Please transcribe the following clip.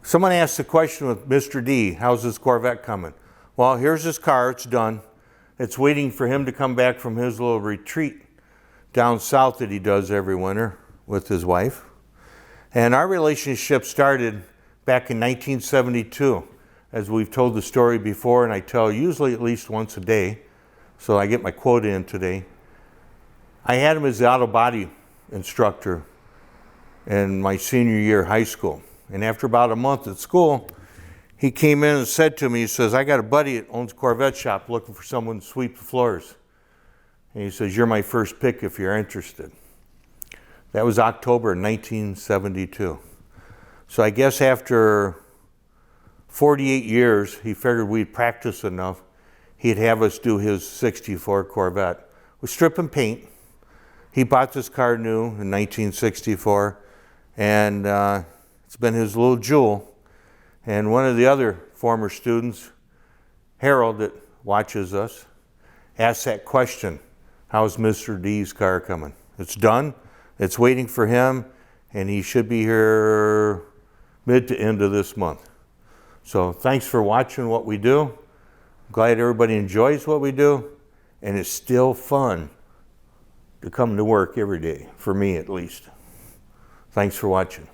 Someone asked the question with Mr. D, how's this Corvette coming? Well, here's his car, it's done. It's waiting for him to come back from his little retreat down south that he does every winter with his wife. And our relationship started back in 1972, as we've told the story before, and I tell usually at least once a day, so I get my quote in today. I had him as the auto body instructor in my senior year of high school. And after about a month at school, he came in and said to me, he says, I got a buddy that owns a Corvette shop looking for someone to sweep the floors. And he says, you're my first pick if you're interested. That was October 1972. So I guess after 48 years, he figured we'd practice enough, he'd have us do his 64 Corvette with strip and paint. He bought this car new in 1964, and it's been his little jewel. And one of the other former students, Harold, that watches us, asked that question, how's Mr. D's car coming? It's done, it's waiting for him, and he should be here mid to end of this month. So thanks for watching what we do. Glad everybody enjoys what we do, and it's still fun to come to work every day, for me at least. Thanks for watching.